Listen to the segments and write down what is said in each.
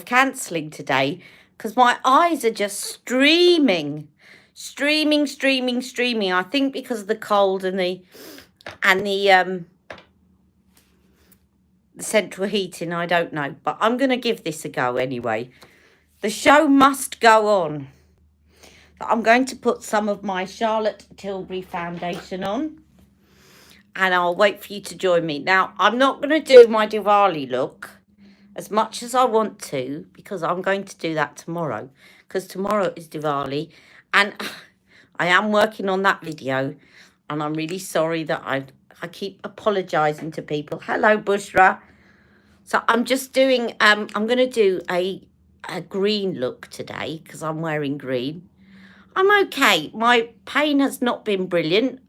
cancelling today because my eyes are just streaming. I think because of the cold and the central heating, I don't know. But I'm going to give this a go anyway. The show must go on. I'm going to put some of my Charlotte Tilbury foundation on. And I'll wait for you to join me. Now, I'm not going to do my Diwali look as much as I want to, because I'm going to do that tomorrow. Because tomorrow is Diwali. And I am working on that video. And I'm really sorry that I keep apologising to people. Hello, Bushra. So I'm just doing, I'm going to do a green look today because I'm wearing green. I'm okay. My pain has not been brilliant.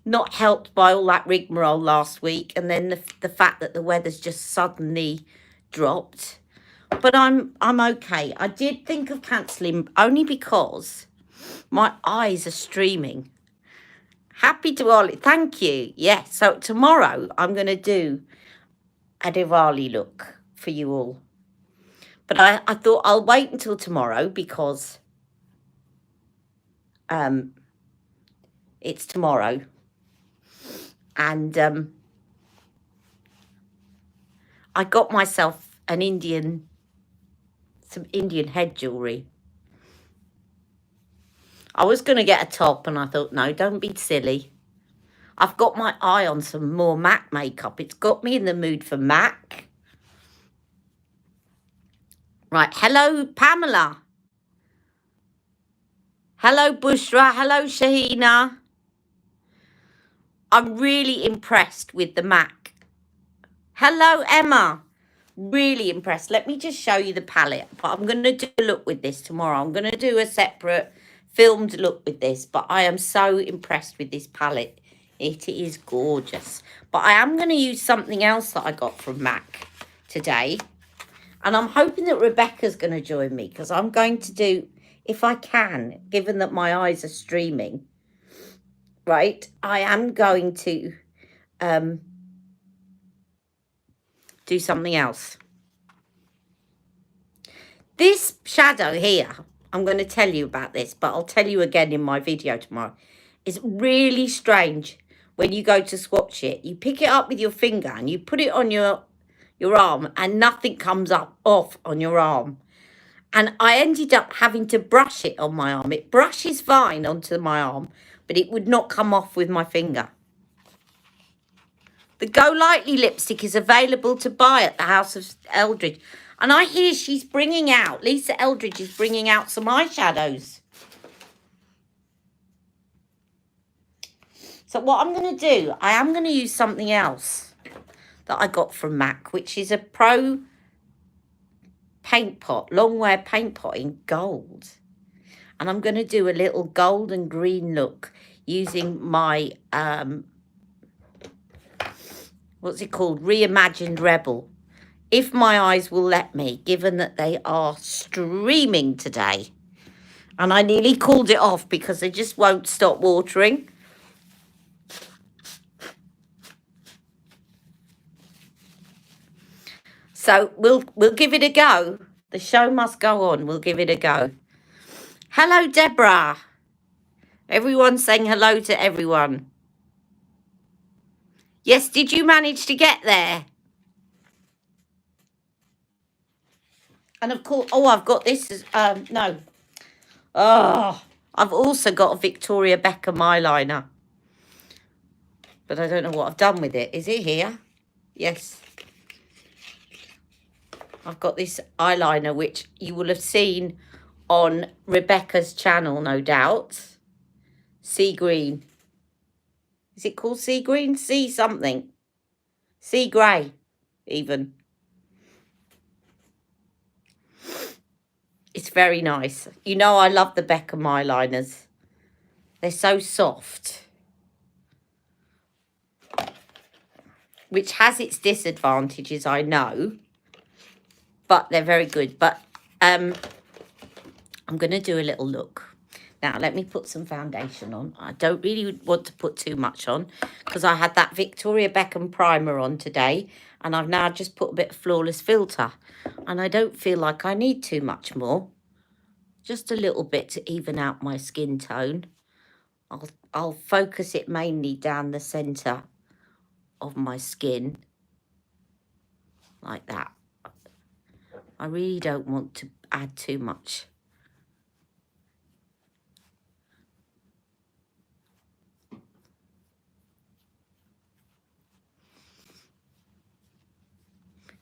Not helped by all that rigmarole last week, and then the fact that the weather's just suddenly dropped. But I'm okay. I did think of cancelling only because my eyes are streaming. Happy Diwali. Thank you. Yes. So tomorrow I'm going to do a Diwali look for you all. But I thought I'll wait until tomorrow because it's tomorrow. And I got myself some Indian head jewellery. I was going to get a top and I thought, no, don't be silly. I've got my eye on some more MAC makeup. It's got me in the mood for MAC. Right, hello, Pamela. Hello, Bushra. Hello, Shahina. I'm really impressed with the MAC. Hello, Emma. Really impressed. Let me just show you the palette. But I'm going to do a look with this tomorrow. I'm going to do a separate filmed look with this. But I am so impressed with this palette. It is gorgeous. But I am going to use something else that I got from MAC today. And I'm hoping that Rebecca's going to join me. Because I'm going to do, if I can, given that my eyes are streaming, right, I am going to do something else. This shadow here, I'm going to tell you about this, but I'll tell you again in my video tomorrow. It's really strange when you go to swatch it. You pick it up with your finger and you put it on your arm and nothing comes off on your arm. And I ended up having to brush it on my arm. It brushes fine onto my arm, but it would not come off with my finger. The Go Lightly lipstick is available to buy at the House of Eldridge. And I hear she's bringing out, Lisa Eldridge is bringing out some eyeshadows. So what I'm going to do, I am going to use something else that I got from MAC, which is a Pro paint pot, long wear paint pot in gold. And I'm going to do a little gold and green look using my, what's it called? Reimagined Rebel. If my eyes will let me, given that they are streaming today. And I nearly called it off because they just won't stop watering. So we'll give it a go. The show must go on. We'll give it a go. Hello, Deborah. Everyone's saying hello to everyone. Yes, did you manage to get there? And of course, oh, I've got this as, no. Oh, I've also got a Victoria Beckham eyeliner. But I don't know what I've done with it. Is it here? Yes. I've got this eyeliner, which you will have seen on Rebecca's channel, no doubt. Sea green. Is it called sea green? Sea something. Sea grey, even. It's very nice. You know I love the Beckham eyeliners. They're so soft. Which has its disadvantages, I know. But they're very good. But I'm going to do a little look. Now, let me put some foundation on. I don't really want to put too much on because I had that Victoria Beckham primer on today, and I've now just put a bit of Flawless Filter, and I don't feel like I need too much more. Just a little bit to even out my skin tone. I'll focus it mainly down the centre of my skin, like that. I really don't want to add too much.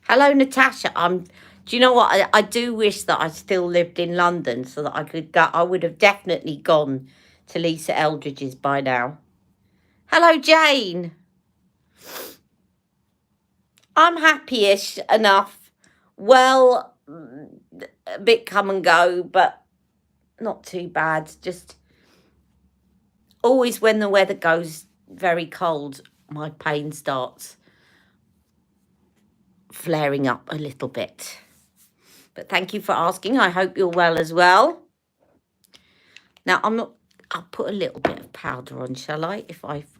Hello, Natasha. Do you know what? I do wish that I still lived in London so that I could go. I would have definitely gone to Lisa Eldridge's by now. Hello, Jane. I'm happy-ish enough. Well, a bit come and go, but not too bad. Just always when the weather goes very cold, my pain starts flaring up a little bit. But thank you for asking. I hope you're well as well. Now, I'll put a little bit of powder on, shall I? If I've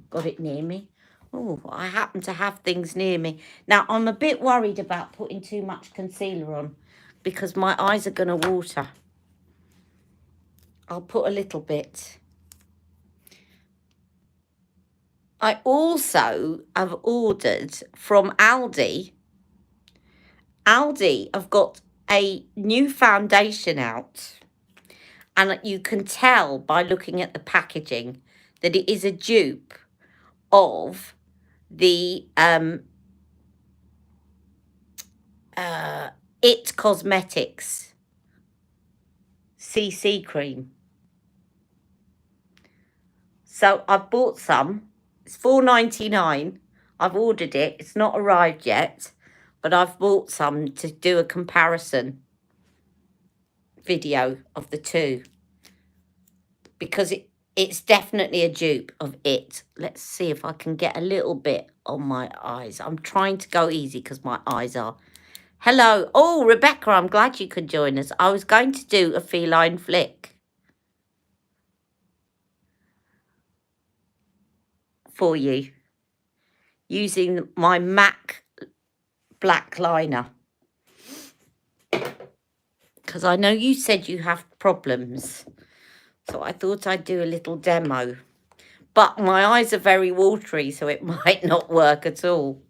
got it near me. Oh, I happen to have things near me. Now, I'm a bit worried about putting too much concealer on because my eyes are going to water. I'll put a little bit. I also have ordered from Aldi. Aldi have got a new foundation out. And you can tell by looking at the packaging that it is a dupe of the It Cosmetics CC cream. So I've bought some. It's $4.99. I've ordered it. It's not arrived yet, but I've bought some to do a comparison video of the two because it's definitely a dupe of it. Let's see if I can get a little bit on my eyes. I'm trying to go easy because my eyes are... Hello. Oh, Rebecca, I'm glad you could join us. I was going to do a feline flick for you using my MAC black liner. Because I know you said you have problems. So I thought I'd do a little demo. But my eyes are very watery, so it might not work at all.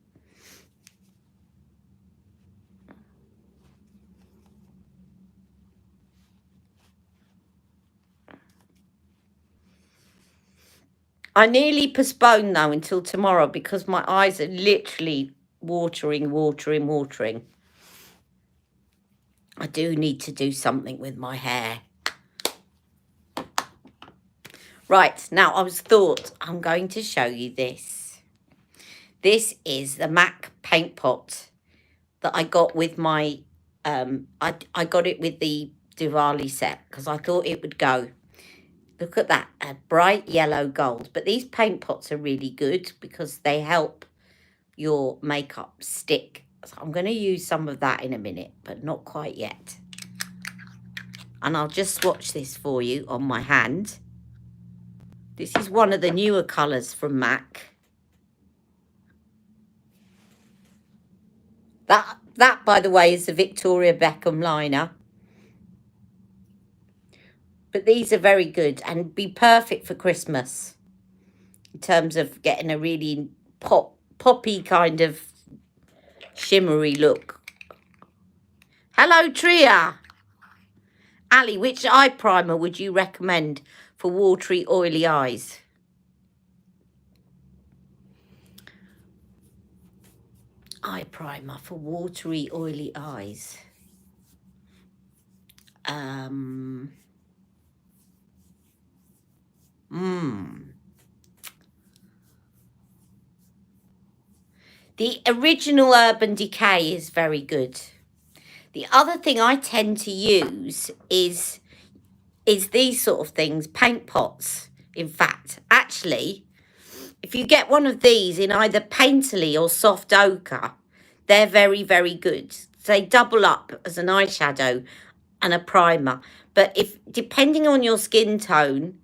I nearly postponed, though, until tomorrow because my eyes are literally watering. I do need to do something with my hair. Right, now I thought I'm going to show you this. This is the MAC paint pot that I got with my... I got it with the Diwali set because I thought it would go. Look at that, a bright yellow gold. But these paint pots are really good because they help your makeup stick. So I'm going to use some of that in a minute, but not quite yet. And I'll just swatch this for you on my hand. This is one of the newer colours from MAC. That, by the way, is the Victoria Beckham liner. But these are very good and be perfect for Christmas in terms of getting a really poppy kind of shimmery look. Hello, Tria. Ali, which eye primer would you recommend for watery, oily eyes? Eye primer for watery, oily eyes. The original Urban Decay is very good. The other thing I tend to use is these sort of things, paint pots. In fact, actually, if you get one of these in either painterly or soft ochre, they're very, very good. They double up as an eyeshadow. and a primer. But if depending on your skin tone,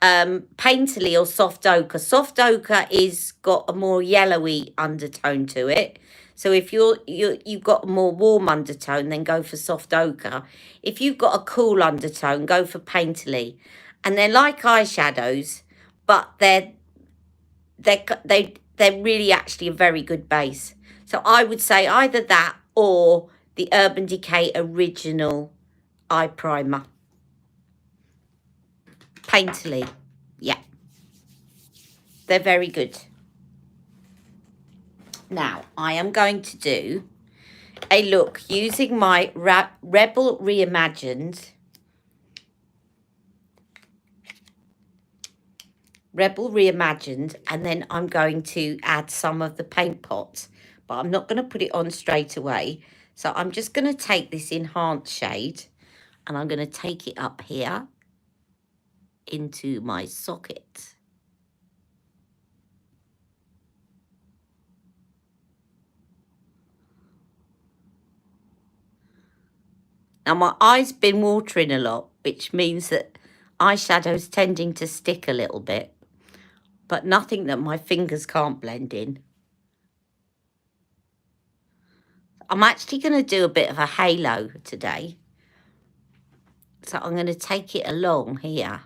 painterly or soft ochre. Soft ochre is got a more yellowy undertone to it. So if you've got a more warm undertone, then go for soft ochre. If you've got a cool undertone, go for painterly. And they're like eyeshadows, but they're really actually a very good base. So I would say either that or the Urban Decay Original Eye Primer. Painterly. Yeah. They're very good. Now, I am going to do a look using my Rebel Reimagined and then I'm going to add some of the paint pots, but I'm not going to put it on straight away. So I'm just going to take this enhanced shade and I'm going to take it up here into my socket. Now my eye's been watering a lot, which means that eyeshadow's tending to stick a little bit, but nothing that my fingers can't blend in. I'm actually going to do a bit of a halo today. So I'm going to take it along here.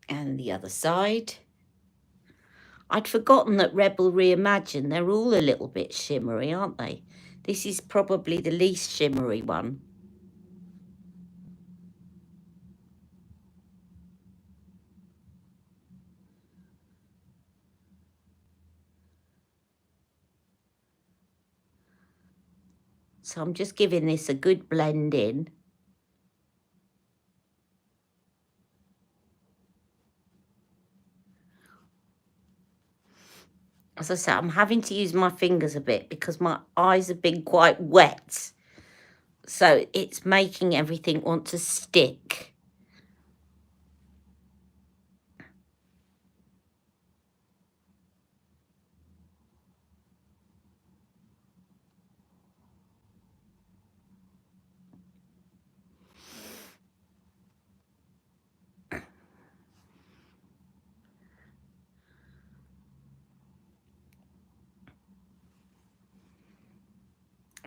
And the other side. I'd forgotten that Rebel Reimagined, they're all a little bit shimmery, aren't they? This is probably the least shimmery one. So I'm just giving this a good blend in. As I said, I'm having to use my fingers a bit because my eyes have been quite wet. So it's making everything want to stick.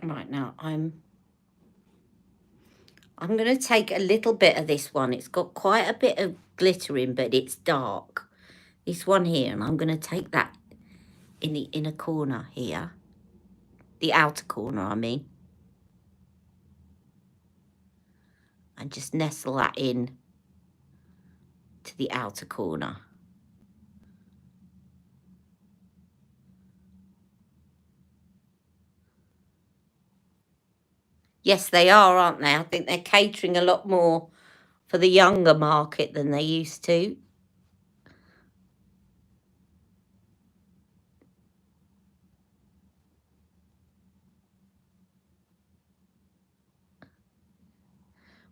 Right, now I'm going to take a little bit of this one. It's got quite a bit of glitter in, but it's dark. This one here, and I'm going to take that in the inner corner here. The outer corner, I mean. And just nestle that in to the outer corner. Yes, they are, aren't they? I think they're catering a lot more for the younger market than they used to.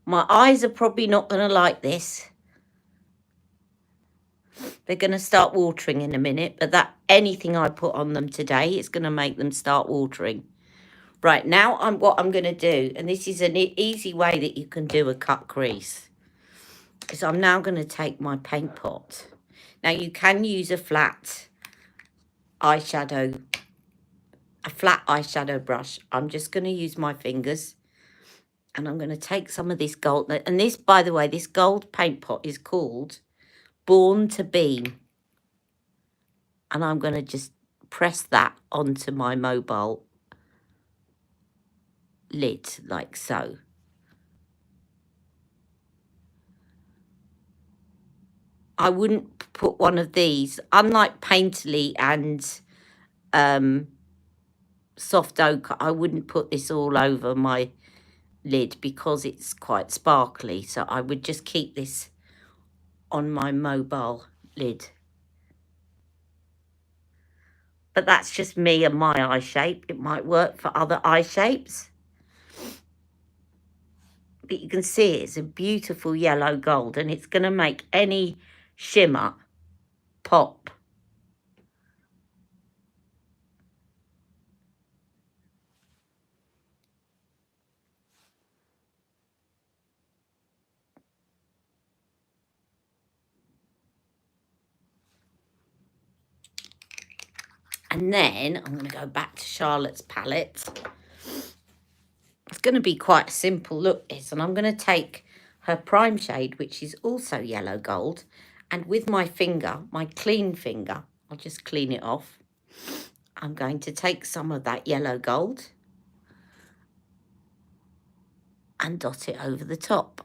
My eyes are probably not going to like this. They're going to start watering in a minute, but that anything I put on them today is going to make them start watering. Right, now what I'm going to do, and this is an easy way that you can do a cut crease, is I'm now going to take my paint pot. Now you can use a flat eyeshadow brush. I'm just going to use my fingers. And I'm going to take some of this gold. And this, by the way, this gold paint pot is called Born to Beam. And I'm going to just press that onto my mobile lid, like so. I wouldn't put one of these, unlike Painterly and Soft Ochre, I wouldn't put this all over my lid because it's quite sparkly. So I would just keep this on my mobile lid. But that's just me and my eye shape. It might work for other eye shapes. But you can see it's a beautiful yellow gold, and it's going to make any shimmer pop. And then I'm going to go back to Charlotte's palette. It's going to be quite a simple look, this. And I'm going to take her prime shade, which is also yellow gold. And with my finger, my clean finger, I'll just clean it off. I'm going to take some of that yellow gold and dot it over the top.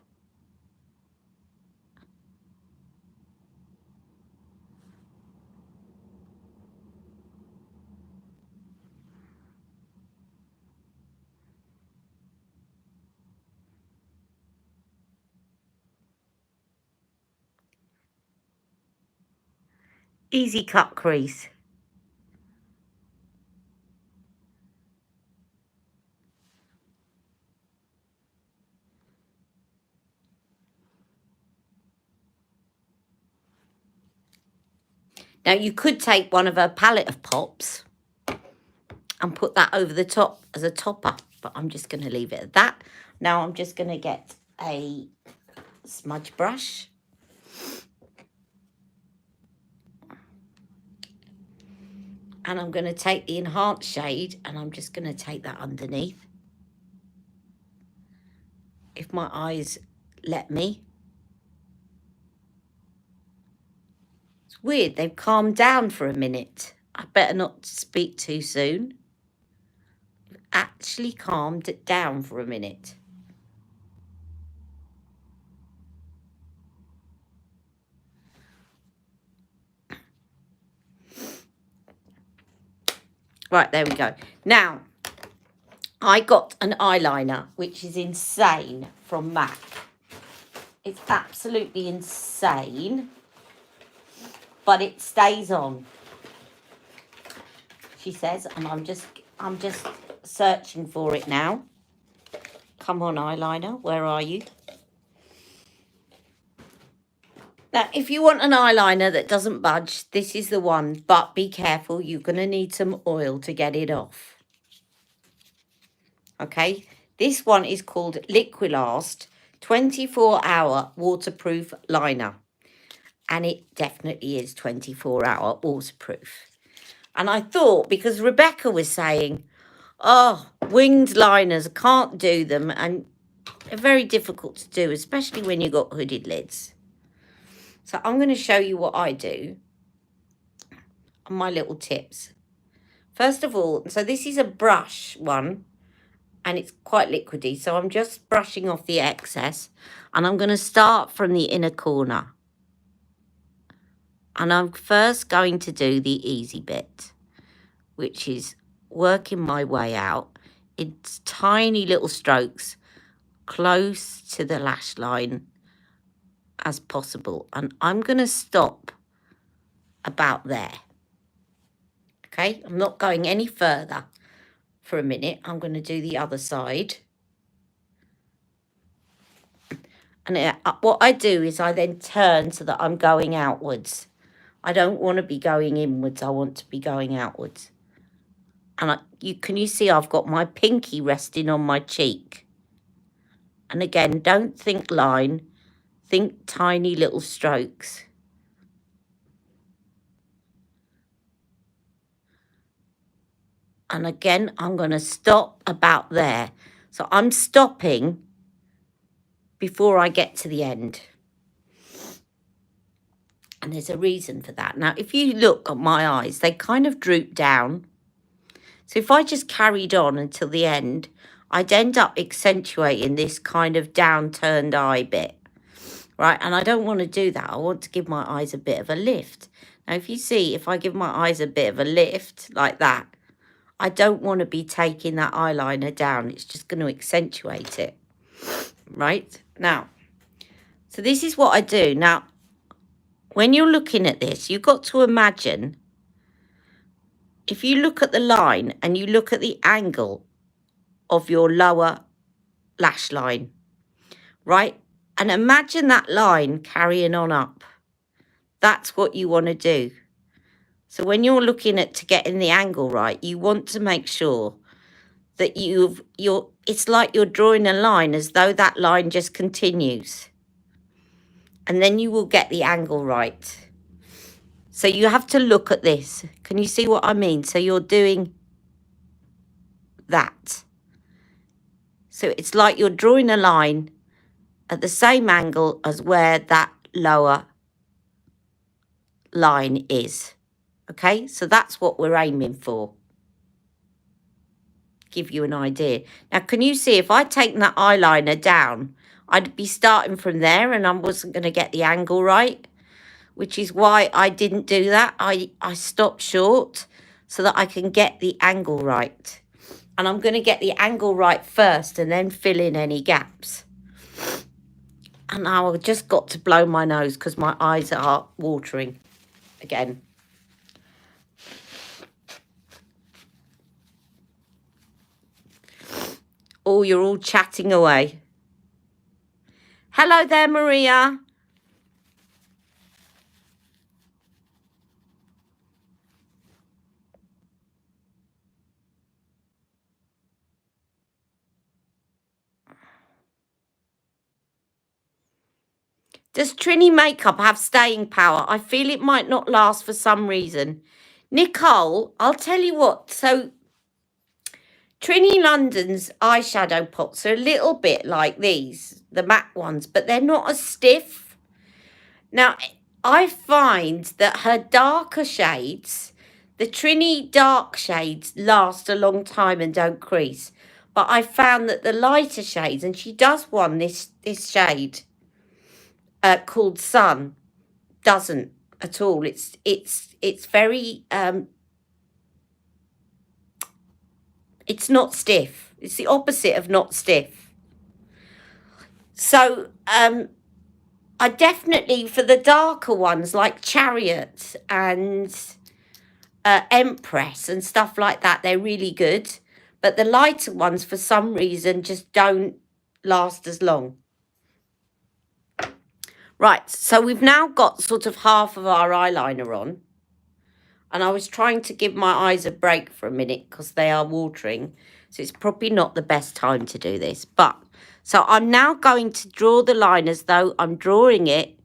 Easy cut crease. Now you could take one of her palette of pops and put that over the top as a topper, but I'm just going to leave it at that. Now I'm just going to get a smudge brush. And I'm going to take the enhanced shade and I'm just going to take that underneath. If my eyes let me. It's weird, they've calmed down for a minute. I better not speak too soon. Actually calmed it down for a minute. Right, there we go. Now, I got an eyeliner, which is insane, from MAC. It's absolutely insane, but it stays on, she says, and I'm just searching for it now. Come on, eyeliner, where are you? Now, if you want an eyeliner that doesn't budge, this is the one, but be careful, you're going to need some oil to get it off. Okay, this one is called Liquilast 24-hour waterproof liner. And it definitely is 24-hour waterproof. And I thought, because Rebecca was saying, oh, winged liners, I can't do them, and they're very difficult to do, especially when you've got hooded lids. So I'm going to show you what I do on my little tips. First of all, so this is a brush one, and it's quite liquidy. So I'm just brushing off the excess, and I'm going to start from the inner corner. And I'm first going to do the easy bit, which is working my way out in tiny little strokes close to the lash line as possible. And I'm going to stop about there. Okay, I'm not going any further for a minute. I'm going to do the other side. And what I do is I then turn so that I'm going outwards. I don't want to be going inwards. I want to be going outwards. And can you see I've got my pinky resting on my cheek? And again, don't think line. Think tiny little strokes. And again, I'm going to stop about there. So I'm stopping before I get to the end. And there's a reason for that. Now, if you look at my eyes, they kind of droop down. So if I just carried on until the end, I'd end up accentuating this kind of downturned eye bit. Right, and I don't want to do that. I want to give my eyes a bit of a lift. Now, if you see, if I give my eyes a bit of a lift like that, I don't want to be taking that eyeliner down. It's just going to accentuate it. Right, now, so this is what I do. Now, when you're looking at this, you've got to imagine, if you look at the line and you look at the angle of your lower lash line, right? And imagine that line carrying on up. That's what you want to do. So when you're looking at to getting the angle right, you want to make sure that it's like you're drawing a line as though that line just continues. And then you will get the angle right. So you have to look at this. Can you see what I mean? So you're doing that. So it's like you're drawing a line at the same angle as where that lower line is. Okay, so that's what we're aiming for. Give you an idea. Now, can you see if I take that eyeliner down, I'd be starting from there and I wasn't going to get the angle right, which is why I didn't do that. I stopped short so that I can get the angle right. And I'm going to get the angle right first and then fill in any gaps. And now I've just got to blow my nose because my eyes are watering again. Oh, you're all chatting away. Hello there, Maria. Does Trini makeup have staying power? I feel it might not last for some reason. Nicole, I'll tell you what. So Trini London's eyeshadow pots are a little bit like these, the matte ones, but they're not as stiff. Now, I find that her darker shades, the Trini dark shades, last a long time and don't crease. But I found that the lighter shades, and she does one, this shade, called Sun, doesn't at all. It's very it's not stiff. It's the opposite of not stiff. So I definitely, for the darker ones like Chariot and Empress and stuff like that, they're really good. But the lighter ones, for some reason, just don't last as long. Right, so we've now got sort of half of our eyeliner on. And I was trying to give my eyes a break for a minute because they are watering. So it's probably not the best time to do this. But, so I'm now going to draw the line as though I'm drawing it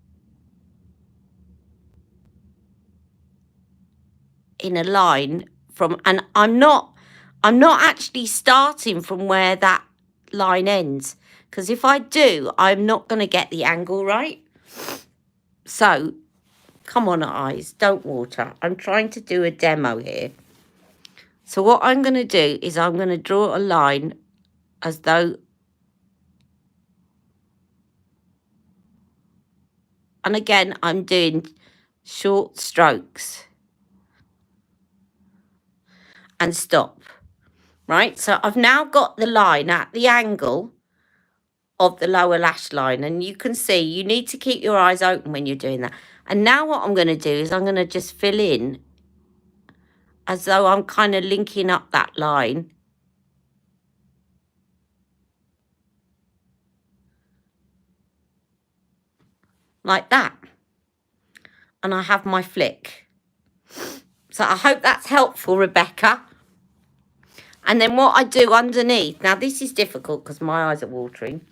in a line from, and I'm not actually starting from where that line ends. Because if I do, I'm not going to get the angle right. So, come on, eyes, don't water. I'm trying to do a demo here. So what I'm going to do is I'm going to draw a line as though, and again, I'm doing short strokes and stop, right? So I've now got the line at the angle of the lower lash line, and you can see you need to keep your eyes open when you're doing that. And now what I'm going to do is I'm going to just fill in as though I'm kind of linking up that line. Like that. And I have my flick. So I hope that's helpful, Rebecca. And then what I do underneath, now this is difficult because my eyes are watering.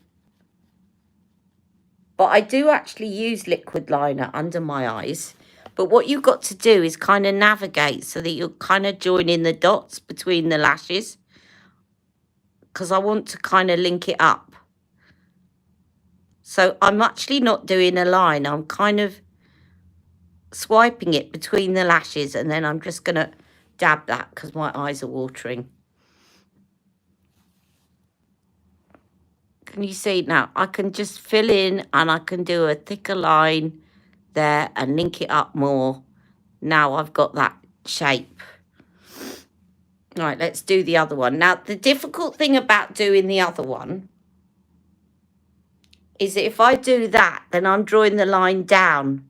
But I do actually use liquid liner under my eyes. But what you've got to do is kind of navigate so that you're kind of joining the dots between the lashes. Because I want to kind of link it up. So I'm actually not doing a line. I'm kind of swiping it between the lashes. And then I'm just going to dab that because my eyes are watering. Can you see now? I can just fill in and I can do a thicker line there and link it up more. Now I've got that shape. Right, let's do the other one. Now, the difficult thing about doing the other one is that if I do that, then I'm drawing the line down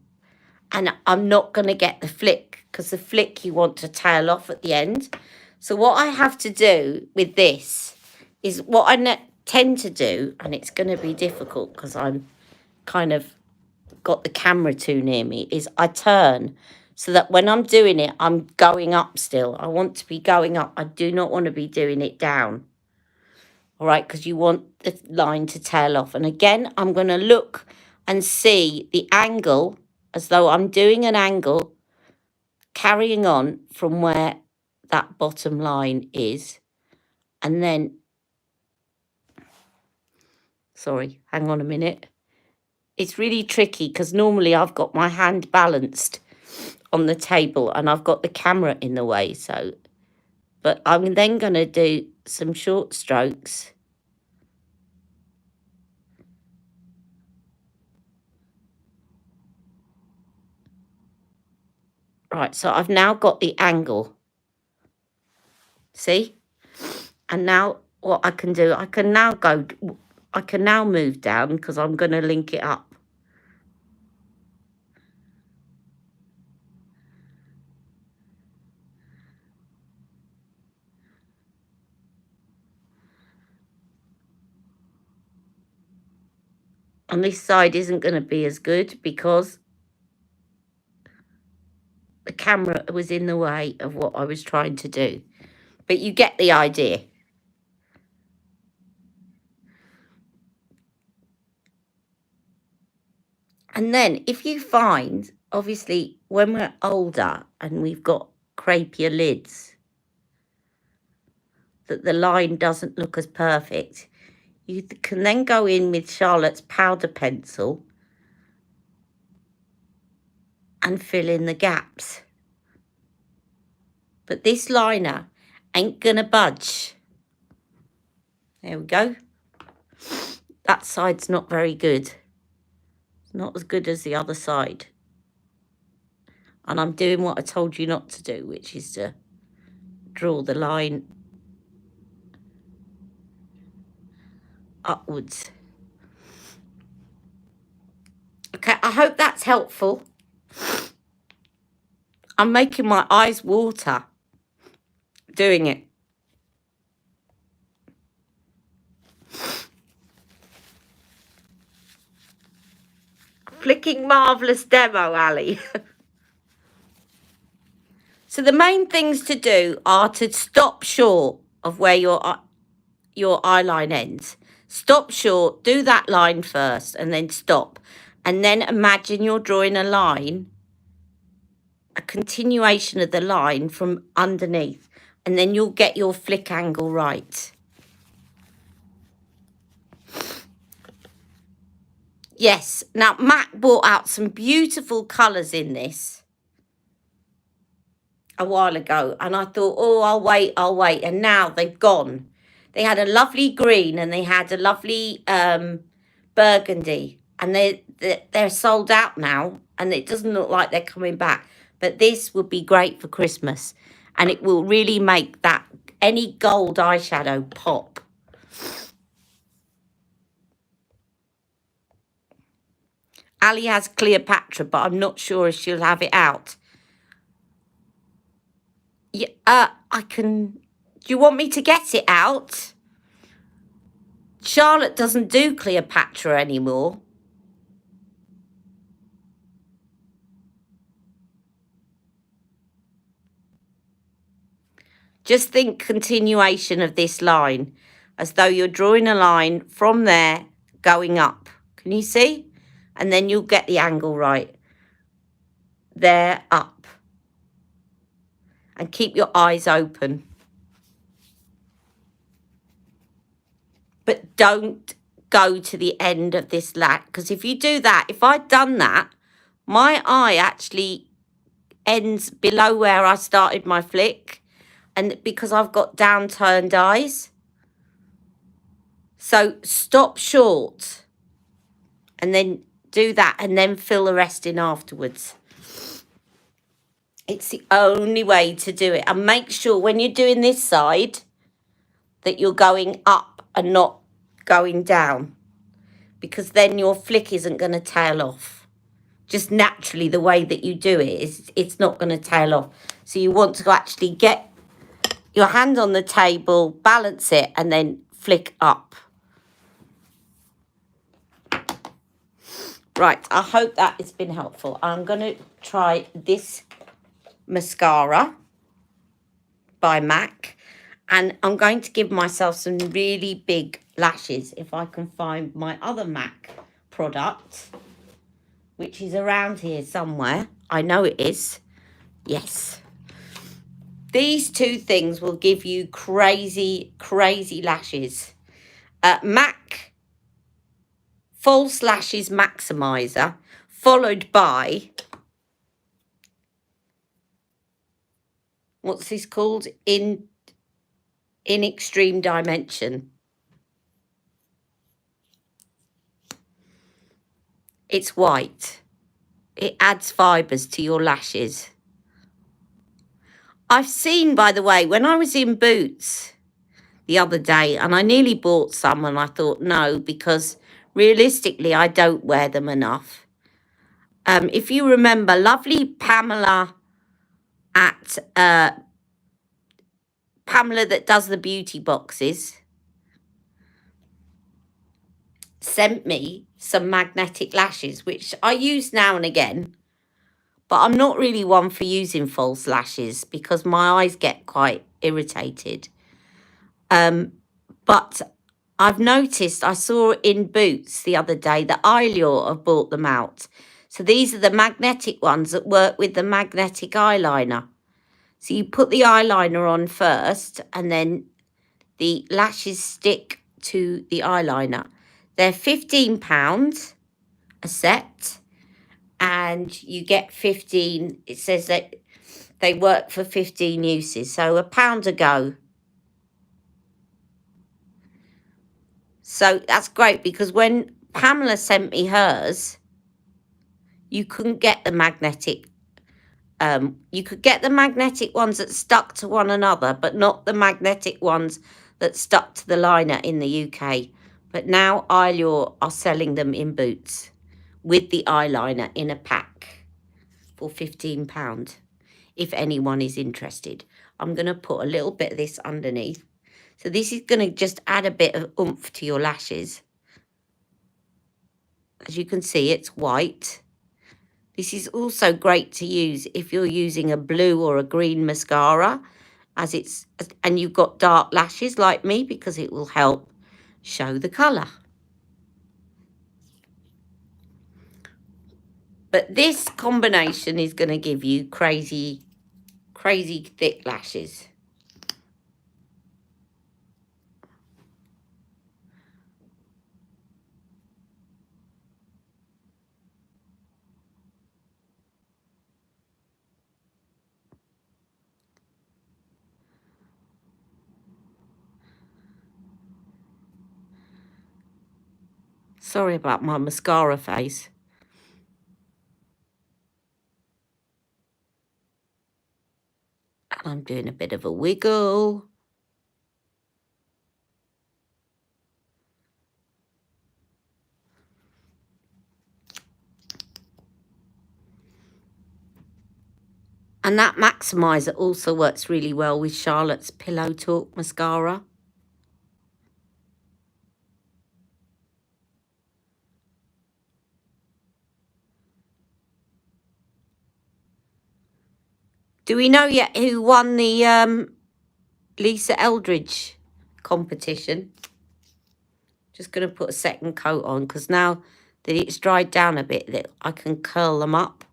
and I'm not going to get the flick because the flick you want to tail off at the end. So what I have to do with this is what I tend to do, and it's going to be difficult because I'm kind of got the camera too near me, is I turn so that when I'm doing it, I'm going up still. I want to be going up. I do not want to be doing it down. All right, because you want the line to tail off. And again, I'm going to look and see the angle as though I'm doing an angle carrying on from where that bottom line is. And then, sorry, hang on a minute. It's really tricky because normally I've got my hand balanced on the table and I've got the camera in the way. So, but I'm then going to do some short strokes. Right, so I've now got the angle. See? And now what I can do, I can now move down because I'm going to link it up. And this side isn't going to be as good because the camera was in the way of what I was trying to do. But you get the idea. And then if you find, obviously, when we're older and we've got crepier lids, that the line doesn't look as perfect, you can then go in with Charlotte's powder pencil and fill in the gaps. But this liner ain't gonna budge. There we go. That side's not very good. It's not as good as the other side. And I'm doing what I told you not to do, which is to draw the line upwards. Okay, I hope that's helpful. I'm making my eyes water doing it. Flicking marvellous demo, Ali. So the main things to do are to stop short of where your eyeline ends. Stop short, do that line first and then stop. And then imagine you're drawing a line, a continuation of the line from underneath. And then you'll get your flick angle right. Yes, now Matt brought out some beautiful colours in this a while ago. And I thought, oh, I'll wait. And now they've gone. They had a lovely green and they had a lovely burgundy. And they're sold out now. And it doesn't look like they're coming back. But this would be great for Christmas. And it will really make that any gold eyeshadow pop. Ali has Cleopatra, but I'm not sure if she'll have it out. Yeah, I can... Do you want me to get it out? Charlotte doesn't do Cleopatra anymore. Just think continuation of this line, as though you're drawing a line from there going up. Can you see? And then you'll get the angle right. There, up. And keep your eyes open. But don't go to the end of this lat, because if you do that, if I'd done that, my eye actually ends below where I started my flick, and because I've got downturned eyes. So stop short and then do that and then fill the rest in afterwards. It's the only way to do it. And make sure when you're doing this side that you're going up and not going down, because then your flick isn't going to tail off. Just naturally, the way that you do it, it's not going to tail off. So you want to actually get your hand on the table, balance it, and then flick up. Right, I hope that has been helpful. I'm going to try this mascara by MAC. And I'm going to give myself some really big lashes if I can find my other MAC product, which is around here somewhere. I know it is. Yes. These two things will give you crazy, crazy lashes. MAC False Lashes Maximizer, followed by, what's this called? In Extreme Dimension. It's white. It adds fibres to your lashes. I've seen, by the way, when I was in Boots the other day, and I nearly bought some, and I thought no, because realistically I don't wear them enough. If you remember, lovely Pamela at Pamela that does the beauty boxes sent me some magnetic lashes, which I use now and again, but I'm not really one for using false lashes because my eyes get quite irritated. But I've noticed, I saw in Boots the other day that Eyelure have bought them out. So these are the magnetic ones that work with the magnetic eyeliner. So you put the eyeliner on first and then the lashes stick to the eyeliner. They're £15 a set and you get 15. It says that they work for 15 uses. So £1 a go. So that's great because when Pamela sent me hers, you couldn't get the magnetic. You could get the magnetic ones that stuck to one another, but not the magnetic ones that stuck to the liner in the UK. But now Eyelure are selling them in Boots with the eyeliner in a pack for £15, if anyone is interested. I'm going to put a little bit of this underneath. So this is going to just add a bit of oomph to your lashes. As you can see, it's white. This is also great to use if you're using a blue or a green mascara, and you've got dark lashes like me, because it will help show the colour. But this combination is going to give you crazy, crazy thick lashes. Sorry about my mascara face. And I'm doing a bit of a wiggle. And that maximizer also works really well with Charlotte's Pillow Talk mascara. Do we know yet who won the Lisa Eldridge competition? Just going to put a second coat on because now that it's dried down a bit, that I can curl them up.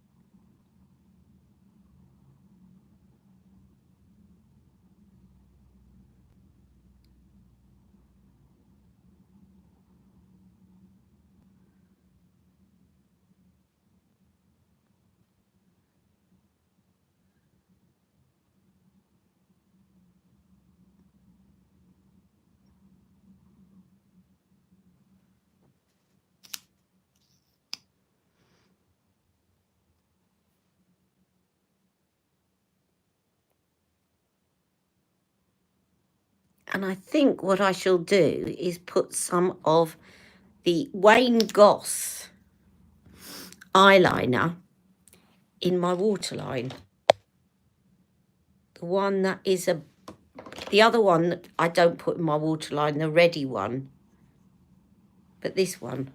And I think what I shall do is put some of the Wayne Goss eyeliner in my waterline. The one that is the other one that I don't put in my waterline, the ready one. But this one.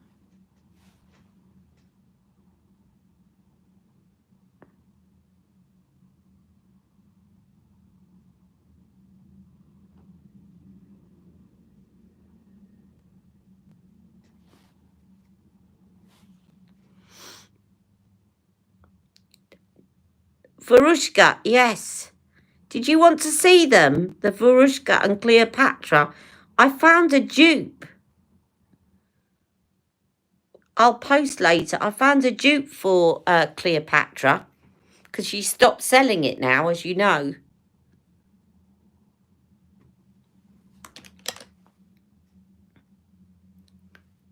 Verushka, yes. Did you want to see them? The Verushka and Cleopatra. I found a dupe. I'll post later. I found a dupe for Cleopatra because she stopped selling it now, as you know.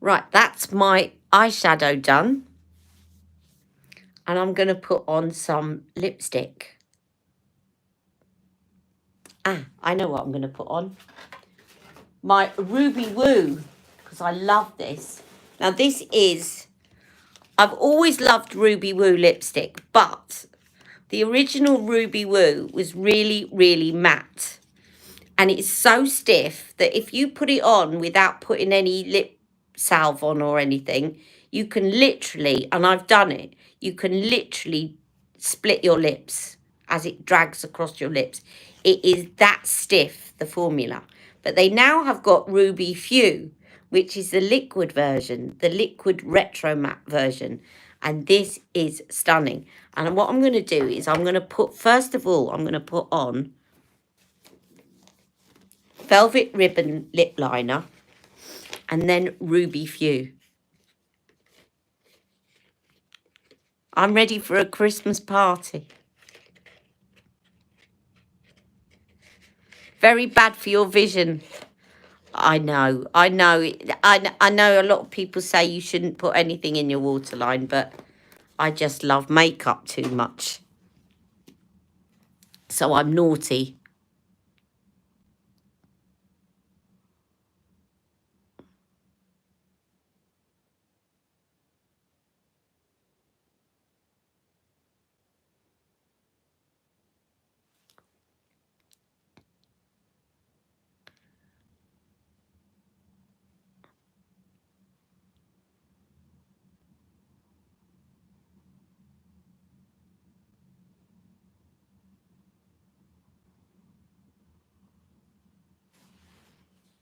Right, that's my eyeshadow done. And I'm going to put on some lipstick. I know what I'm going to put on. My Ruby Woo, because I love this. Now this is, I've always loved Ruby Woo lipstick, but the original Ruby Woo was really, really matte. And it's so stiff that if you put it on without putting any lip salve on or anything, you can literally, and I've done it, you can literally split your lips as it drags across your lips. It is that stiff, the formula. But they now have got Ruby Few, which is the liquid version, the liquid retro matte version. And this is stunning. And what I'm going to do is I'm going to put, first of all, I'm going to put on Velvet Ribbon lip liner and then Ruby Few. I'm ready for a Christmas party. Very bad for your vision. I know. I know a lot of people say you shouldn't put anything in your waterline, but I just love makeup too much. So I'm naughty.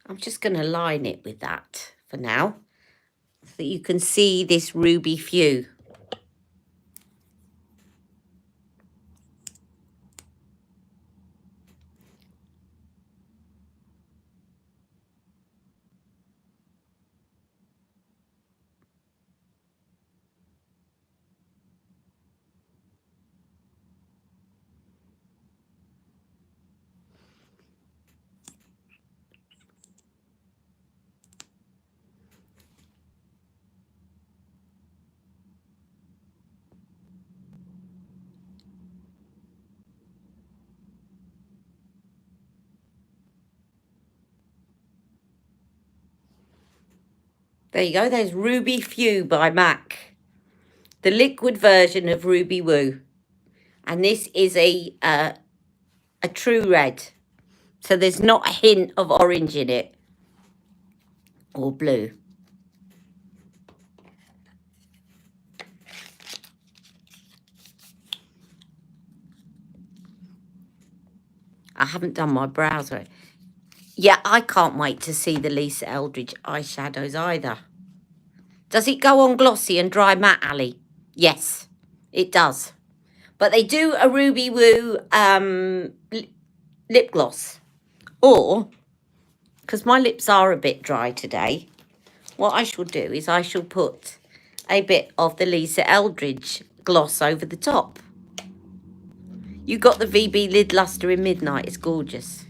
I'm just going to line it with that for now, so that you can see this Ruby Few. There you go. There's Ruby Few by MAC. The liquid version of Ruby Woo. And this is a true red. So there's not a hint of orange in it. Or blue. I haven't done my brows. Yeah, I can't wait to see the Lisa Eldridge eyeshadows either. Does it go on glossy and dry matte, Ali? Yes, it does. But they do a Ruby Woo lip gloss. Or, because my lips are a bit dry today, what I shall do is I shall put a bit of the Lisa Eldridge gloss over the top. You got the VB Lid Luster in Midnight. It's gorgeous.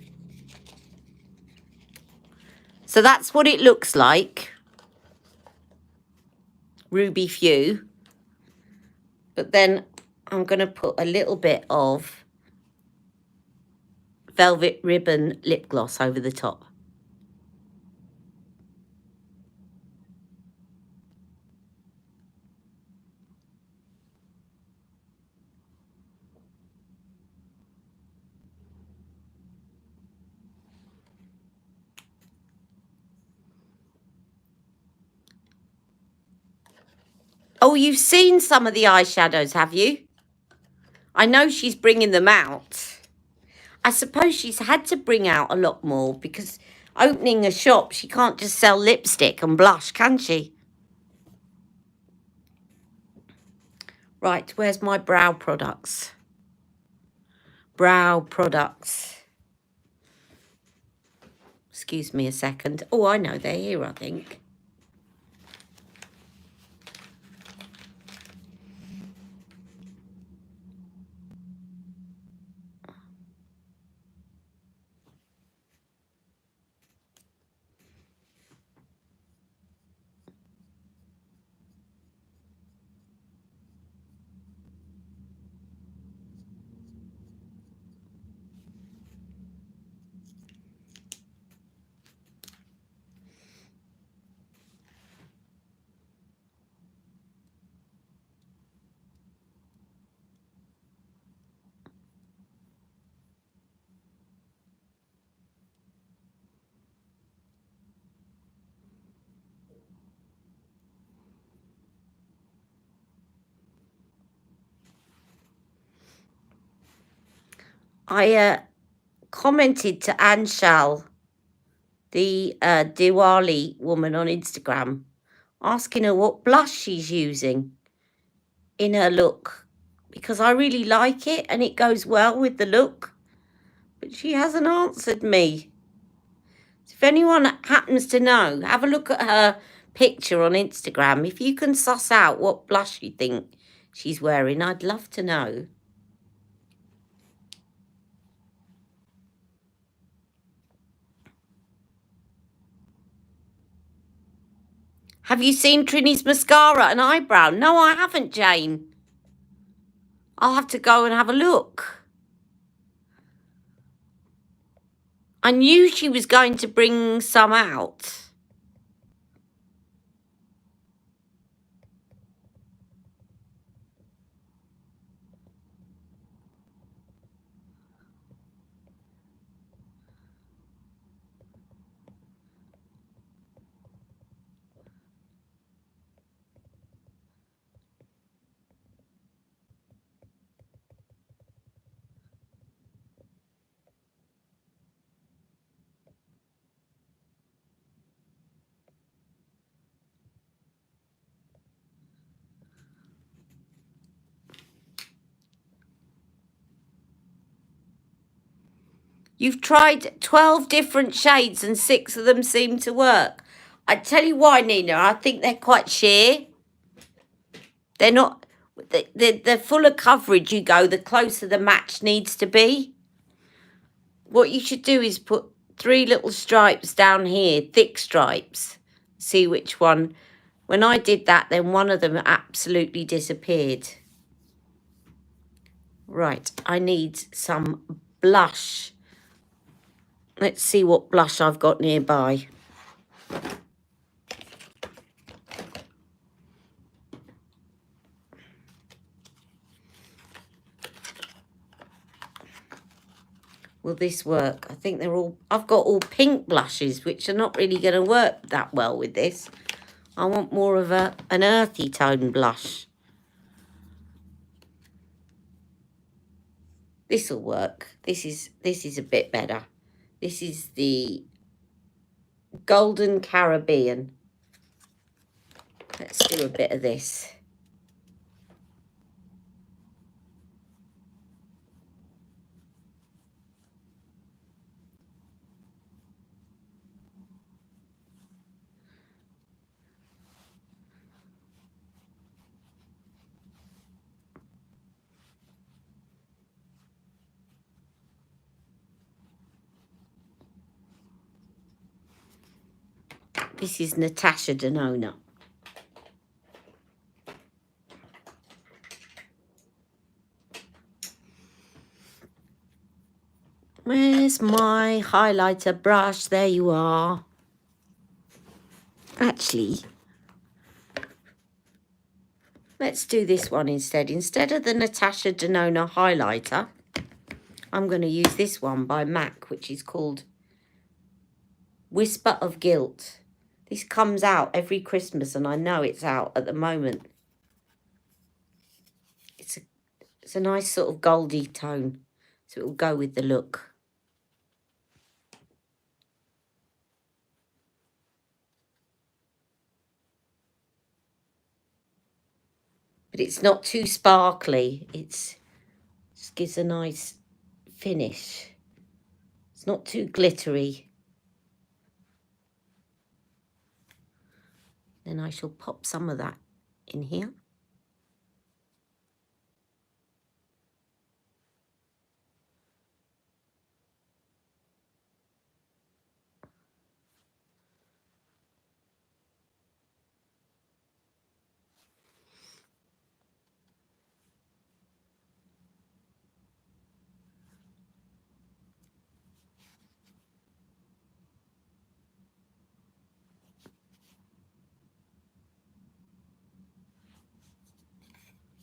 So that's what it looks like. Ruby Few. But then I'm going to put a little bit of Velvet Ribbon lip gloss over the top. Oh, you've seen some of the eyeshadows, have you? I know she's bringing them out. I suppose she's had to bring out a lot more because opening a shop, she can't just sell lipstick and blush, can she? Right, where's my brow products? brow products. Excuse me a second. Oh, I know, they're here, I think. I commented to Anshal, the Diwali woman on Instagram, asking her what blush she's using in her look, because I really like it and it goes well with the look, but she hasn't answered me. So if anyone happens to know, have a look at her picture on Instagram. If you can suss out what blush you think she's wearing, I'd love to know. Have you seen Trini's mascara and eyebrow? No, I haven't, Jane. I'll have to go and have a look. I knew she was going to bring some out. You've tried 12 different shades and 6 of them seem to work. I tell you why, Nina, I think they're quite sheer. They're not, the fuller coverage you go, the closer the match needs to be. What you should do is put 3 little stripes down here, thick stripes. See which one. When I did that, then one of them absolutely disappeared. Right, I need some blush. Let's see what blush I've got nearby. Will this work? I think they're all... I've got all pink blushes, which are not really going to work that well with this. I want more of an earthy tone blush. This will work. This is a bit better. This is the Golden Caribbean. Let's do a bit of this. This is Natasha Denona. Where's my highlighter brush? There you are. Actually, let's do this one instead. Instead of the Natasha Denona highlighter, I'm going to use this one by MAC, which is called Whisper of Guilt. This comes out every Christmas, and I know it's out at the moment. It's a nice sort of goldy tone, so it will go with the look. But it's not too sparkly. It just gives a nice finish. It's not too glittery. Then I shall pop some of that in here.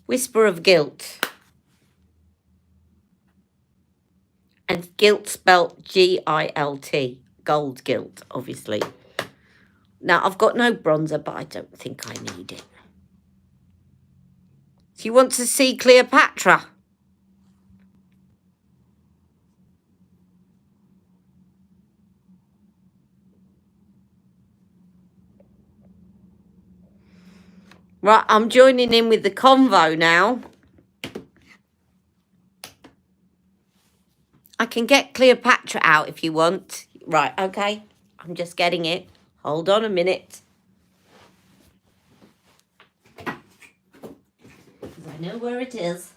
Whisper of Guilt. And guilt spelt G-I-L-T. Gold gilt, obviously. Now, I've got no bronzer, but I don't think I need it. Do you want to see Cleopatra? Right, I'm joining in with the convo now. I can get Cleopatra out if you want. Right, okay. I'm just getting it. Hold on a minute. Because I know where it is.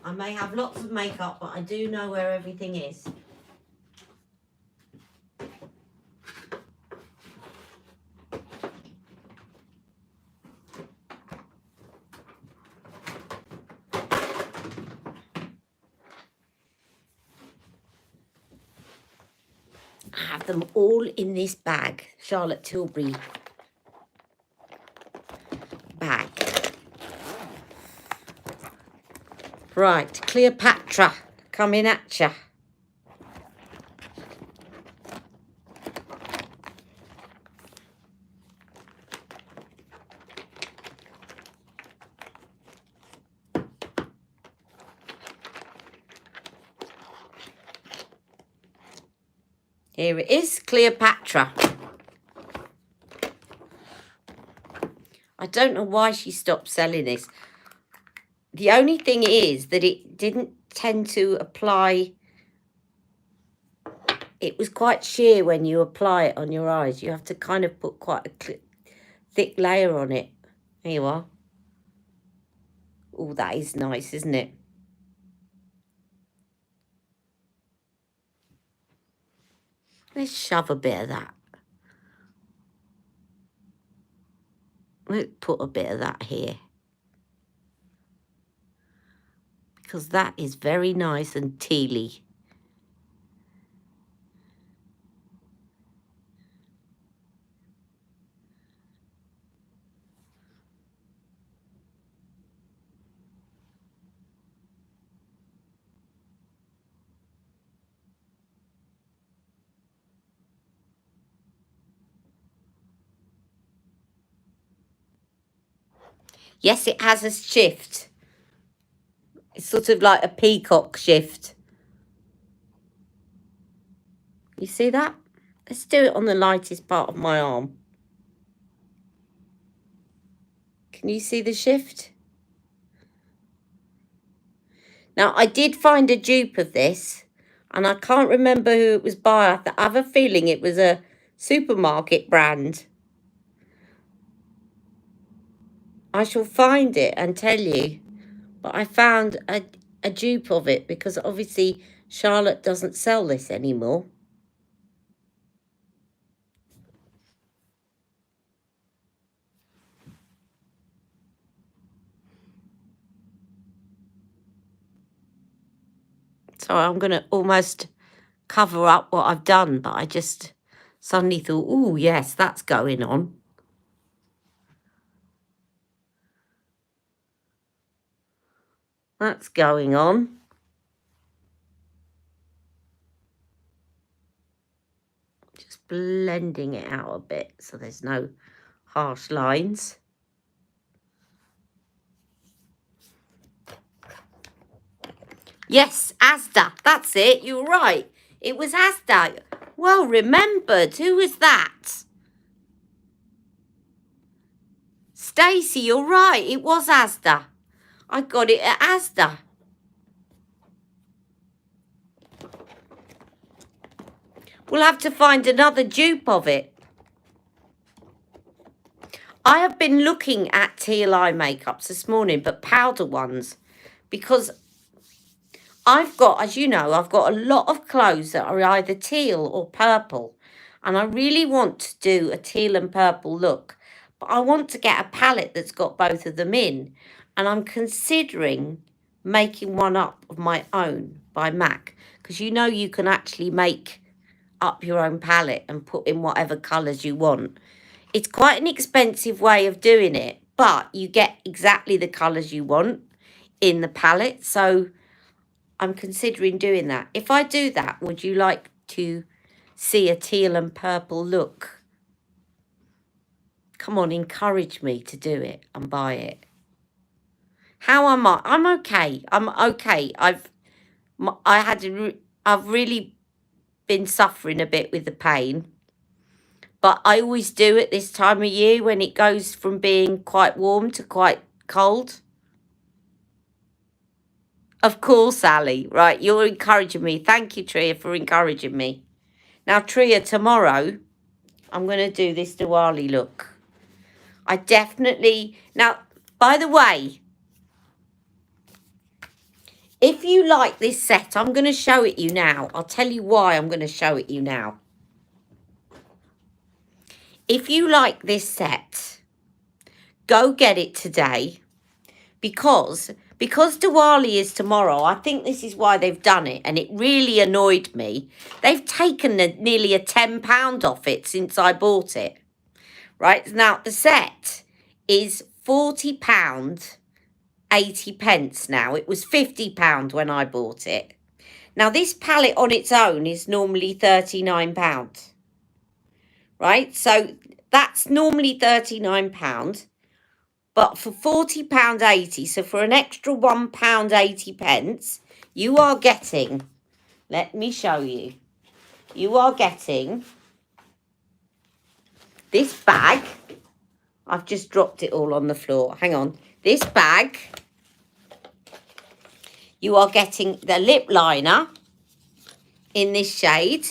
I may have lots of makeup, but I do know where everything is. I have them all in this bag. Charlotte Tilbury bag. Right, Cleopatra coming at ya. Here it is, Cleopatra. I don't know why she stopped selling this. The only thing is that it didn't tend to apply. It was quite sheer when you apply it on your eyes. You have to kind of put quite a thick layer on it. There you are. Oh, that is nice, isn't it? Let's shove a bit of that. Let's put a bit of that here. Because that is very nice and tealy. Yes, it has a shift. It's sort of like a peacock shift. You see that? Let's do it on the lightest part of my arm. Can you see the shift? Now, I did find a dupe of this, and I can't remember who it was by. I have a feeling it was a supermarket brand. I shall find it and tell you. But I found a dupe of it because obviously Charlotte doesn't sell this anymore. So I'm going to almost cover up what I've done, but I just suddenly thought, oh, yes, that's going on. That's going on. Just blending it out a bit so there's no harsh lines. Yes, Asda. That's it. You're right. It was Asda. Well remembered. Who was that? Stacey, you're right. It was Asda. I got it at Asda. We'll have to find another dupe of it. I have been looking at teal eye makeups this morning, but powder ones, because I've got, as you know, I've got a lot of clothes that are either teal or purple, and I really want to do a teal and purple look, but I want to get a palette that's got both of them in, and I'm considering making one up of my own by MAC, because you know you can actually make up your own palette and put in whatever colours you want. It's quite an expensive way of doing it, but you get exactly the colours you want in the palette. So I'm considering doing that. If I do that, would you like to see a teal and purple look? Come on, encourage me to do it and buy it. How am I? I'm okay. I'm okay. I've really been suffering a bit with the pain. But I always do at this time of year when it goes from being quite warm to quite cold. Of course, Ali. Right, you're encouraging me. Thank you, Tria, for encouraging me. Now, Tria, tomorrow, I'm going to do this Diwali look. I definitely... Now, by the way, if you like this set, I'm going to show it you now. I'll tell you why I'm going to show it you now. If you like this set, go get it today, because Diwali is tomorrow. I think this is why they've done it, and it really annoyed me. They've taken nearly a £10 off it since I bought it. Right, now the set is £40, 80 pence now. It was £50 when I bought it. Now this palette on its own is normally £39. Right, so that's normally £39, but for £40.80, so for an extra £1.80 pence, you are getting, let me show you, you are getting this bag. I've just dropped it all on the floor. Hang on. This bag, you are getting the lip liner in this shade.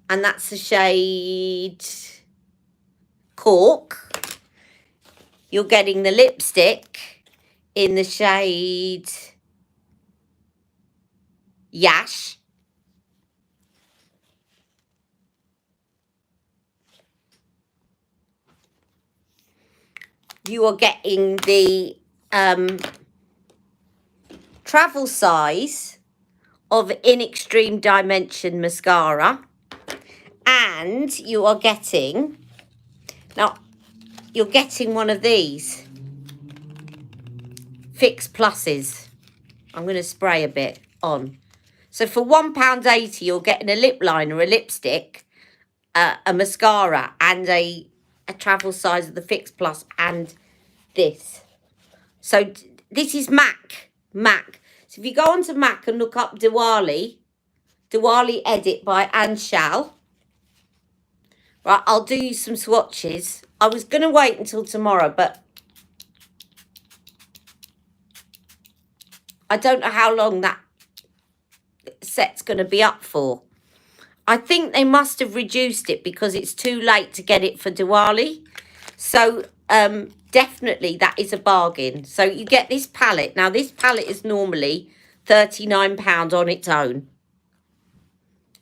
And that's the shade Cork. You're getting the lipstick in the shade Yash. You are getting the travel size of In Extreme Dimension mascara. And you are getting, now, you're getting one of these Fix Pluses. I'm going to spray a bit on. So for £1.80, you're getting a lip liner, a lipstick, a mascara, and a travel size of the Fix Plus, and this. So this is MAC. So if you go onto MAC and look up Diwali Edit by Anne Shall. Right, I'll do you some swatches. I was going to wait until tomorrow, but I don't know how long that set's going to be up for. I think they must have reduced it because it's too late to get it for Diwali. So, definitely that is a bargain. So you get this palette. Now, this palette is normally £39 on its own.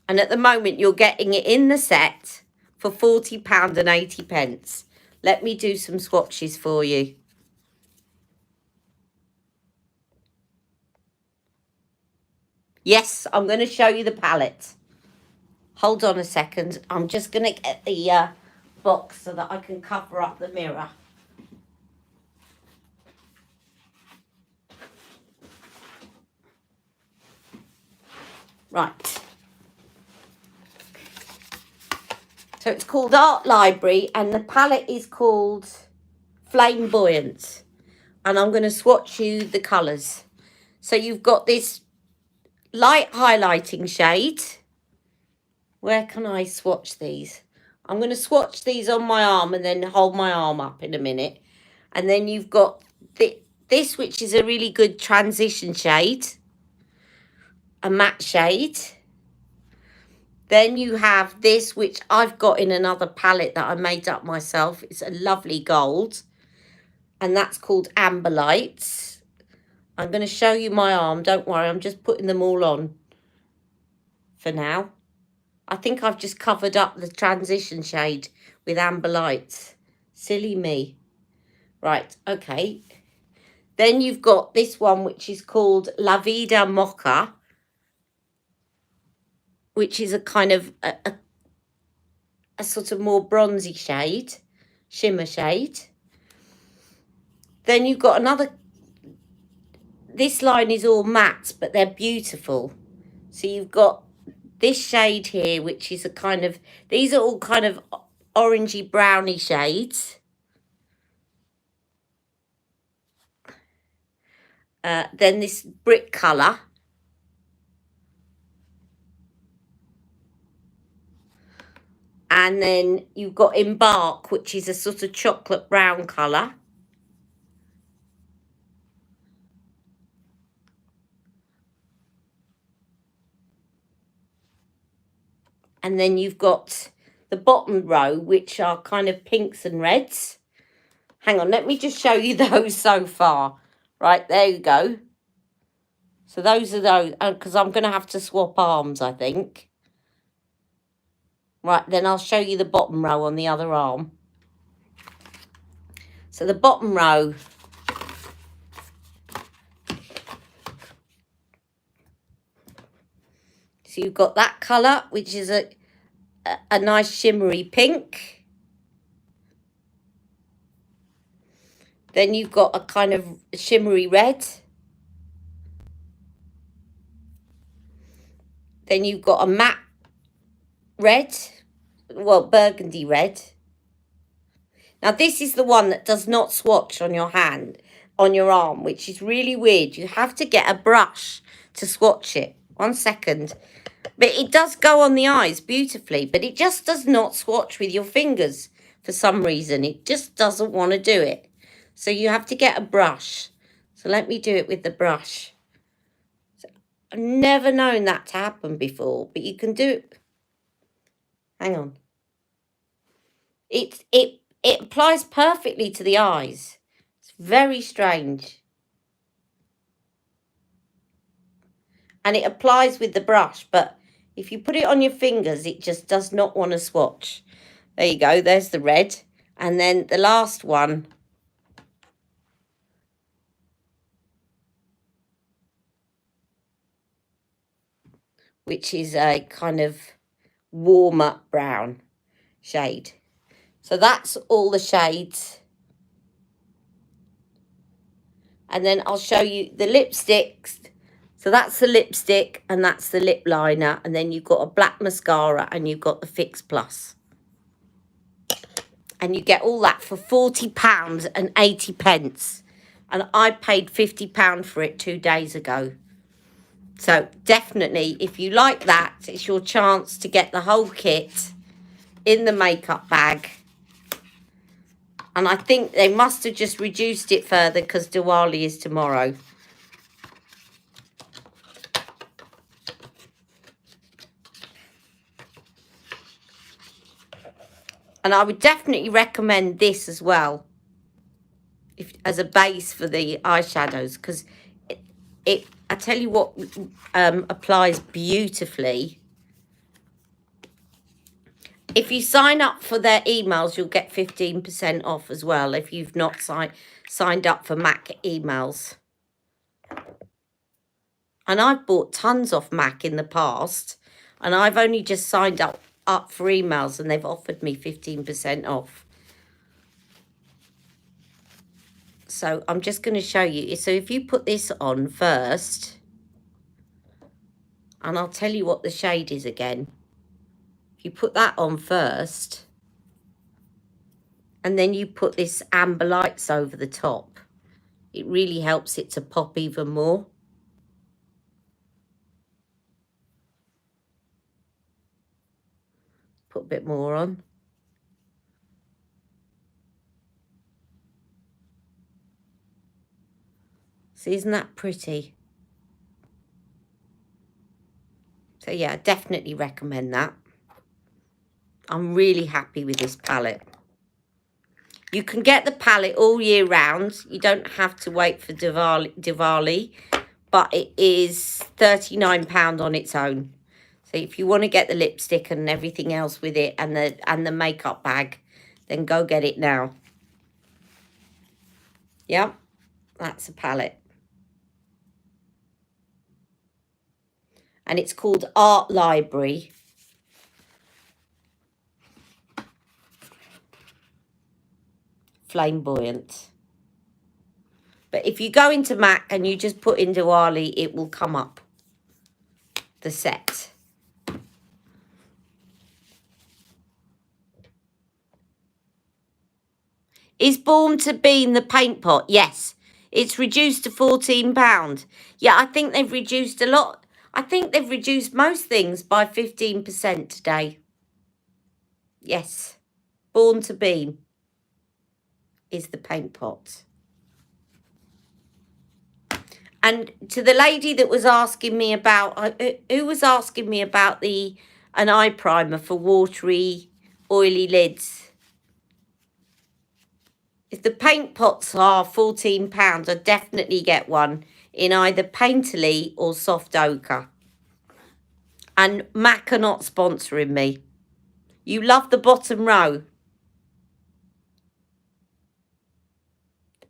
And at the moment, you're getting it in the set for £40.80. Let me do some swatches for you. Yes, I'm going to show you the palette. Hold on a second. I'm just going to get the box so that I can cover up the mirror. Right. So it's called Art Library, and the palette is called Flamboyant. And I'm going to swatch you the colours. So you've got this light highlighting shade. Where can I swatch these? I'm going to swatch these on my arm and then hold my arm up in a minute. And then you've got this, which is a really good transition shade, a matte shade. Then you have this, which I've got in another palette that I made up myself. It's a lovely gold, and that's called Amber Lights. I'm going to show you my arm. Don't worry, I'm just putting them all on for now. I think I've just covered up the transition shade with Amber Lights. Silly me. Right, okay. Then you've got this one, which is called Lavida Mocha, which is a kind of a sort of more bronzy shade, shimmer shade. Then you've got another, this line is all matte, but they're beautiful. So you've got this shade here, which is a kind of, these are all kind of orangey browny shades. Then this brick colour. And then you've got Embark, which is a sort of chocolate brown colour. And then you've got the bottom row, which are kind of pinks and reds. Hang on, let me just show you those so far. Right, there you go. So those are those, because I'm going to have to swap arms, I think. Right, then I'll show you the bottom row on the other arm. So the bottom row, so you've got that colour, which is a nice shimmery pink. Then you've got a kind of shimmery red. Then you've got a matte red, well, burgundy red. Now, this is the one that does not swatch on your hand, on your arm, which is really weird. You have to get a brush to swatch it. 1 second. But it does go on the eyes beautifully, but it just does not swatch with your fingers for some reason. It just doesn't want to do it. So you have to get a brush. So let me do it with the brush. I've never known that to happen before, but you can do it. Hang on. It applies perfectly to the eyes. It's very strange. And it applies with the brush, but if you put it on your fingers, it just does not want to swatch. There you go. There's the red. And then the last one, which is a kind of warmer brown shade. So that's all the shades. And then I'll show you the lipsticks. So that's the lipstick and that's the lip liner. And then you've got a black mascara and you've got the Fix Plus. And you get all that for £40.80. And I paid £50 for it 2 days ago. So definitely, if you like that, it's your chance to get the whole kit in the makeup bag. And I think they must have just reduced it further because Diwali is tomorrow. And I would definitely recommend this as well, as a base for the eyeshadows, because I tell you what, applies beautifully. If you sign up for their emails, you'll get 15% off as well if you've not signed up for MAC emails. And I've bought tons off MAC in the past, and I've only just signed up for emails, and they've offered me 15% off. So I'm just going to show you. So if you put this on first, and I'll tell you what the shade is again. If you put that on first, and then you put this Amber Lights over the top, it really helps it to pop even more. Put a bit more on. So isn't that pretty? So yeah, I definitely recommend that. I'm really happy with this palette. You can get the palette all year round. You don't have to wait for Diwali, but it is £39 on its own. So if you want to get the lipstick and everything else with it and the makeup bag, then go get it now. Yep, that's a palette. And it's called Art Library. Flamboyant. But if you go into MAC and you just put in Diwali, it will come up. The set. Is Born to Bean the paint pot? Yes. It's reduced to £14. Yeah, I think they've reduced a lot. I think they've reduced most things by 15% today. Yes. Born to Bean is the paint pot. And to the lady that was asking me about, who was asking me about an eye primer for watery, oily lids. If the paint pots are £14, I'd definitely get one in either Painterly or Soft Ochre. And MAC are not sponsoring me. You love the bottom row.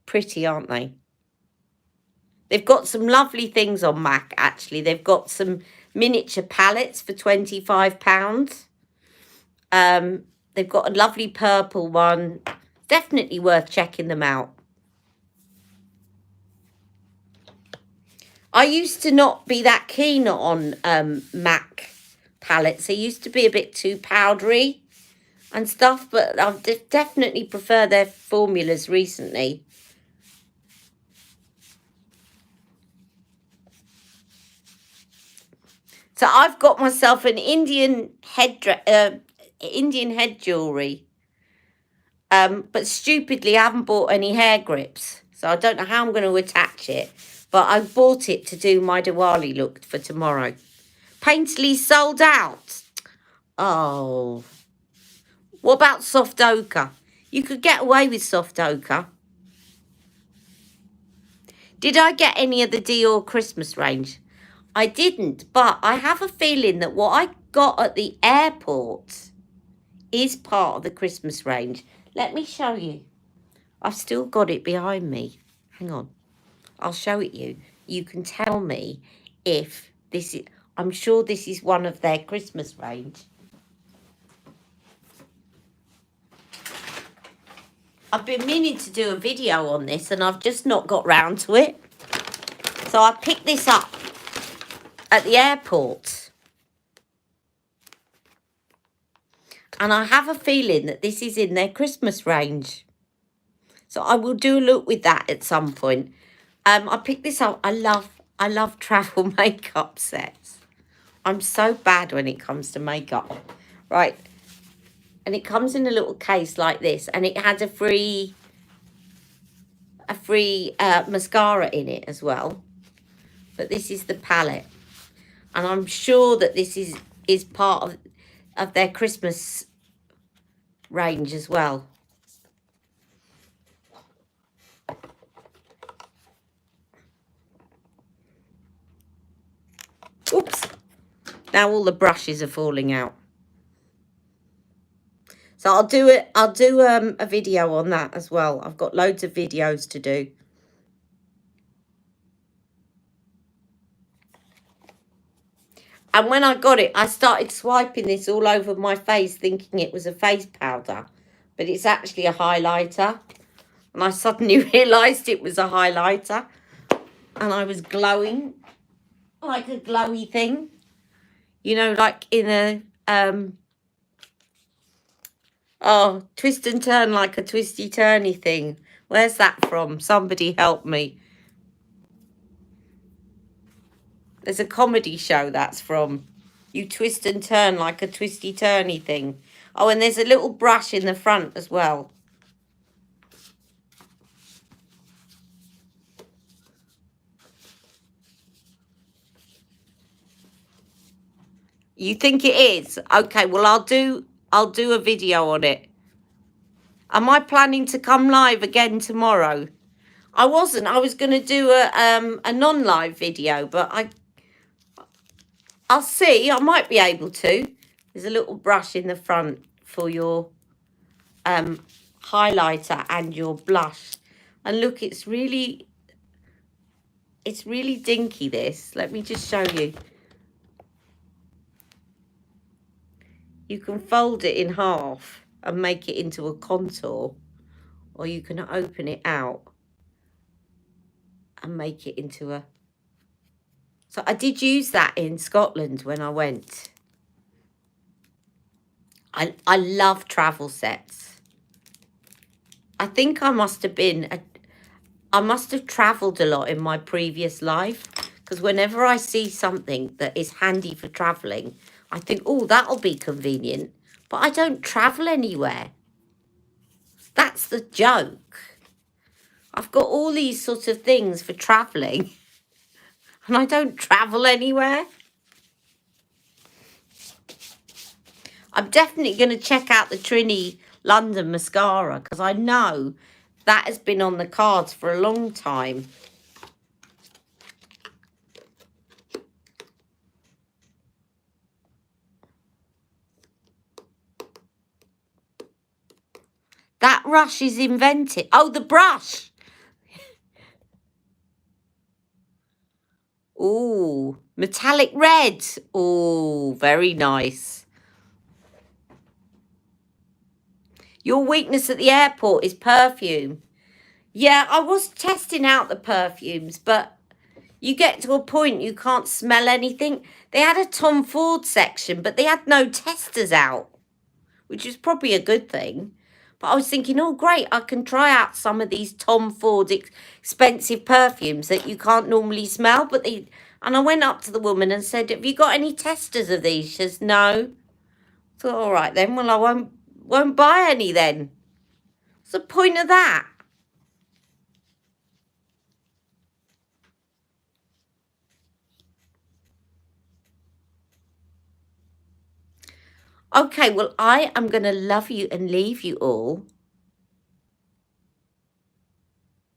Pretty, aren't they? They've got some lovely things on MAC, actually. They've got some miniature palettes for £25. They've got a lovely purple one. Definitely worth checking them out. I used to not be that keen on MAC palettes. They used to be a bit too powdery and stuff, but I've definitely prefer their formulas recently. So I've got myself an Indian head jewellery. But stupidly, I haven't bought any hair grips. So I don't know how I'm going to attach it. But I bought it to do my Diwali look for tomorrow. Painterly sold out. Oh. What about Soft Ochre? You could get away with Soft Ochre. Did I get any of the Dior Christmas range? I didn't, but I have a feeling that what I got at the airport is part of the Christmas range. Let me show you. I've still got it behind me. Hang on. I'll show it you. You can tell me if this is... I'm sure this is one of their Christmas range. I've been meaning to do a video on this and I've just not got round to it. So I picked this up at the airport. And I have a feeling that this is in their Christmas range. So I will do a look with that at some point. I picked this up. I love travel makeup sets. I'm so bad when it comes to makeup. Right. And it comes in a little case like this. And it had a free mascara in it as well. But this is the palette. And I'm sure that this is part of their Christmas range as well. Oops. Now all the brushes are falling out. So I'll do a video on that as well. I've got loads of videos to do. And when I got it, I started swiping this all over my face thinking it was a face powder. But it's actually a highlighter. And I suddenly realised it was a highlighter. And I was glowing like a glowy thing. You know, like in a... twist and turn like a twisty-turny thing. Where's that from? Somebody help me. There's a comedy show that's from. You twist and turn like a twisty-turny thing. Oh, and there's a little brush in the front as well. You think it is? Okay, well, I'll do a video on it. Am I planning to come live again tomorrow? I wasn't. I was going to do a non-live video, but I'll see. I might be able to. There's a little brush in the front for your highlighter and your blush. And look, it's really dinky, this. Let me just show you. You can fold it in half and make it into a contour, or you can open it out and make it into a... So I did use that in Scotland when I went. I love travel sets. I think I must have travelled a lot in my previous life, because whenever I see something that is handy for travelling, I think, oh, that'll be convenient. But I don't travel anywhere. That's the joke. I've got all these sort of things for travelling, and I don't travel anywhere. I'm definitely going to check out the Trini London mascara, because I know that has been on the cards for a long time. That rush is invented. Oh, the brush. Ooh, metallic red. Ooh, very nice. Your weakness at the airport is perfume. Yeah, I was testing out the perfumes, but you get to a point you can't smell anything. They had a Tom Ford section, but they had no testers out, which is probably a good thing. But I was thinking, oh, great, I can try out some of these Tom Ford expensive perfumes that you can't normally smell. And I went up to the woman and said, have you got any testers of these? She says, no. I thought, all right then, well, I won't buy any then. What's the point of that? Okay, well, I am going to love you and leave you all.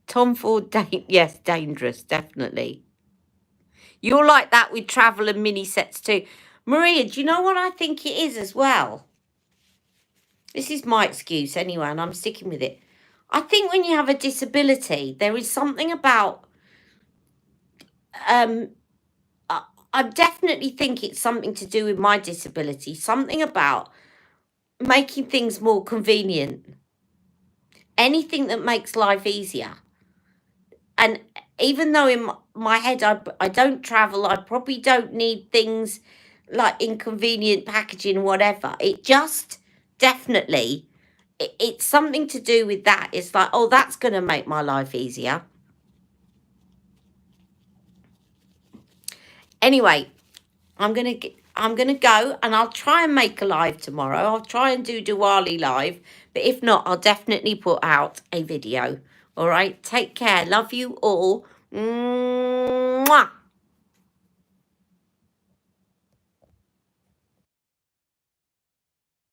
Tom Ford, yes, dangerous, definitely. You're like that with travel and mini sets too. Maria, do you know what I think it is as well? This is my excuse anyway, and I'm sticking with it. I think when you have a disability, there is something about... I definitely think it's something to do with my disability. Something about making things more convenient. Anything that makes life easier. And even though in my head I don't travel, I probably don't need things like inconvenient packaging, whatever. It just definitely, it's something to do with that. It's like, oh, that's going to make my life easier. Anyway, I'm gonna go, and I'll try and make a live tomorrow. I'll try and do Diwali live, but if not, I'll definitely put out a video. All right, take care. Love you all. Mwah.